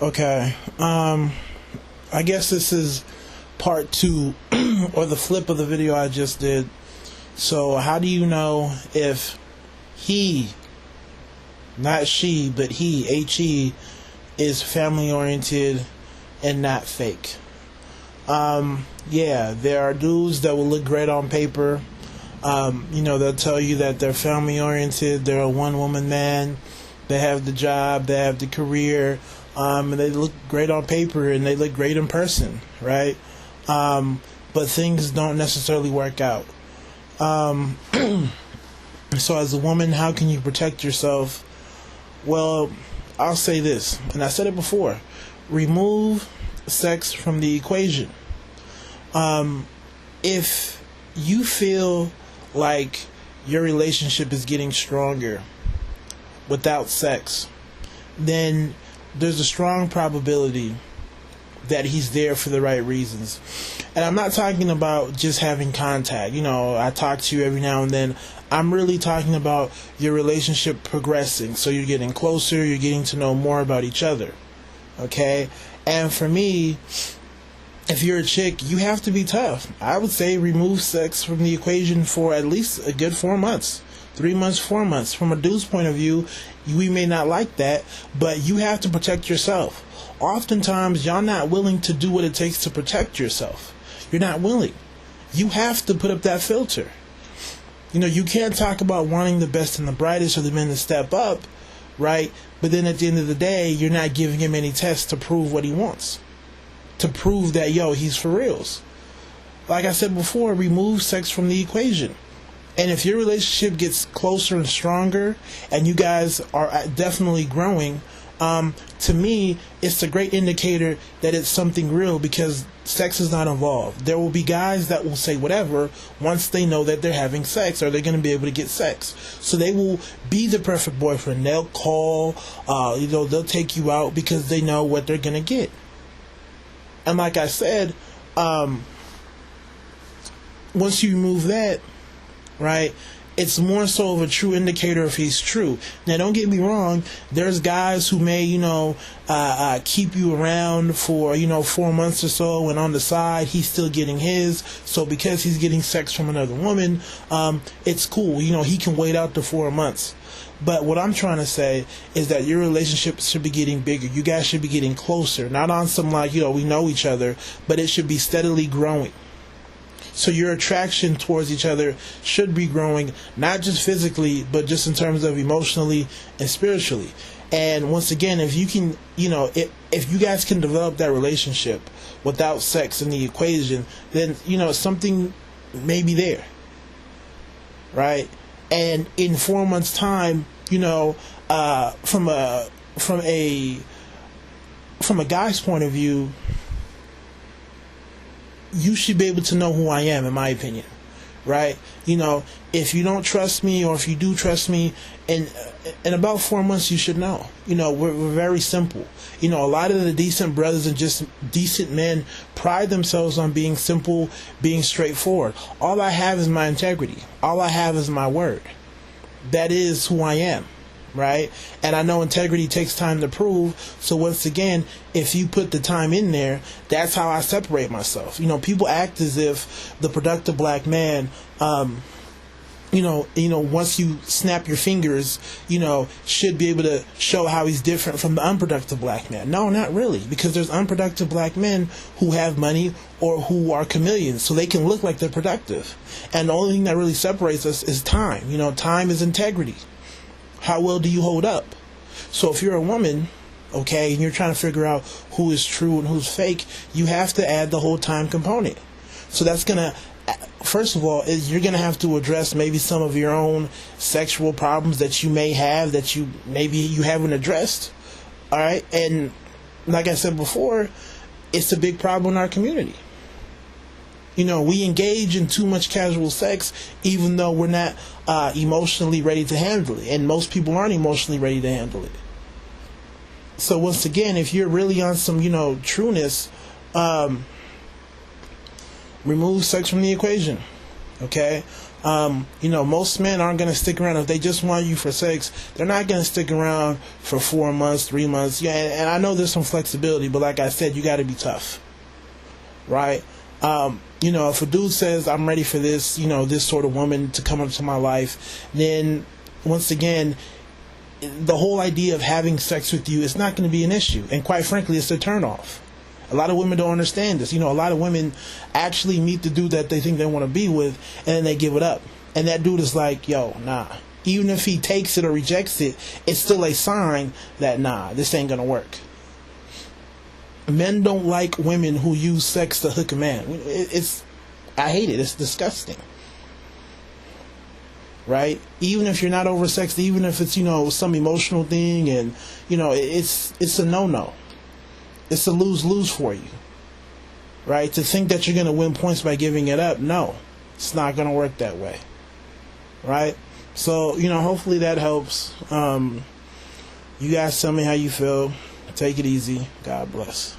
Okay. I guess this is part two or the flip of the video I just did. So how do you know if he, not she, but he, is family oriented and not fake? Yeah, there are dudes that will look great on paper. They'll tell you that they're family oriented, they're a one woman man, they have the job, they have the career, and they look great on paper and they look great in person, right? But things don't necessarily work out. So as a woman, how can you protect yourself? Well, I'll say this, and I said it before: remove sex from the equation. If you feel like your relationship is getting stronger without sex, then there's a strong probability that he's there for the right reasons. And I'm not talking about just having contact. I talk to you every now and then. I'm really talking about your relationship progressing. So you're getting closer, you're getting to know more about each other. Okay? And for me, if you're a chick, you have to be tough. I would say remove sex from the equation for at least a good 4 months. 3 months, 4 months. From a dude's point of view, we may not like that, but you have to protect yourself. Oftentimes, y'all not willing to do what it takes to protect yourself. You're not willing. You have to put up that filter. You can't talk about wanting the best and the brightest or the men to step up, right? But then at the end of the day, you're not giving him any tests to prove what he wants. To prove that, he's for reals. Like I said before, remove sex from the equation. And if your relationship gets closer and stronger, and you guys are definitely growing, to me, it's a great indicator that it's something real, because sex is not involved. There will be guys that will say whatever once they know that they're having sex, or they're going to be able to get sex. So they will be the perfect boyfriend. They'll call, they'll take you out because they know what they're going to get. And like I said, once you remove that, right, it's more so of a true indicator if he's true. Now, don't get me wrong. There's guys who may, keep you around for, 4 months or so, and on the side, he's still getting his. So because he's getting sex from another woman, it's cool. He can wait out the 4 months. But what I'm trying to say is that your relationship should be getting bigger. You guys should be getting closer. Not on some we know each other, but it should be steadily growing. So your attraction towards each other should be growing, not just physically, but just in terms of emotionally and spiritually. And once again, if you can, if you guys can develop that relationship without sex in the equation, then, something may be there. Right? And in 4 months' time, from a guy's point of view, you should be able to know who I am, in my opinion, right? If you don't trust me, or if you do trust me, in about 4 months, you should know. We're very simple. A lot of the decent brothers and just decent men pride themselves on being simple, being straightforward. All I have is my integrity. All I have is my word. That is who I am. Right? And I know integrity takes time to prove. So once again, if you put the time in there, that's how I separate myself. People act as if the productive black man, once you snap your fingers, should be able to show how he's different from the unproductive black man. No, not really, because there's unproductive black men who have money or who are chameleons, so they can look like they're productive. And the only thing that really separates us is time. Time is integrity. How well do you hold up? So if you're a woman, okay, and you're trying to figure out who is true and who's fake, you have to add the whole time component. So that's going to, first of all, you're going to have to address maybe some of your own sexual problems that you may have that you haven't addressed. All right? And like I said before, it's a big problem in our community. We engage in too much casual sex, even though we're not emotionally ready to handle it. And most people aren't emotionally ready to handle it. So once again, if you're really on some, trueness, remove sex from the equation. Okay? Most men aren't going to stick around. If they just want you for sex, they're not going to stick around for 4 months, 3 months. Yeah, and I know there's some flexibility, but like I said, you got to be tough, right? If a dude says, I'm ready for this, this sort of woman to come into my life, then once again, the whole idea of having sex with you is not going to be an issue. And quite frankly, it's a turnoff. A lot of women don't understand this. A lot of women actually meet the dude that they think they want to be with, and then they give it up. And that dude is like, yo, nah. Even if he takes it or rejects it, it's still a sign that, nah, this ain't going to work. Men don't like women who use sex to hook a man. I hate it. It's disgusting. Right? Even if you're not oversexed, even if it's, some emotional thing, and, it's a no-no. It's a lose-lose for you, right? To think that you're going to win points by giving it up, no. It's not going to work that way, right? So, hopefully that helps. You guys tell me how you feel. Take it easy. God bless.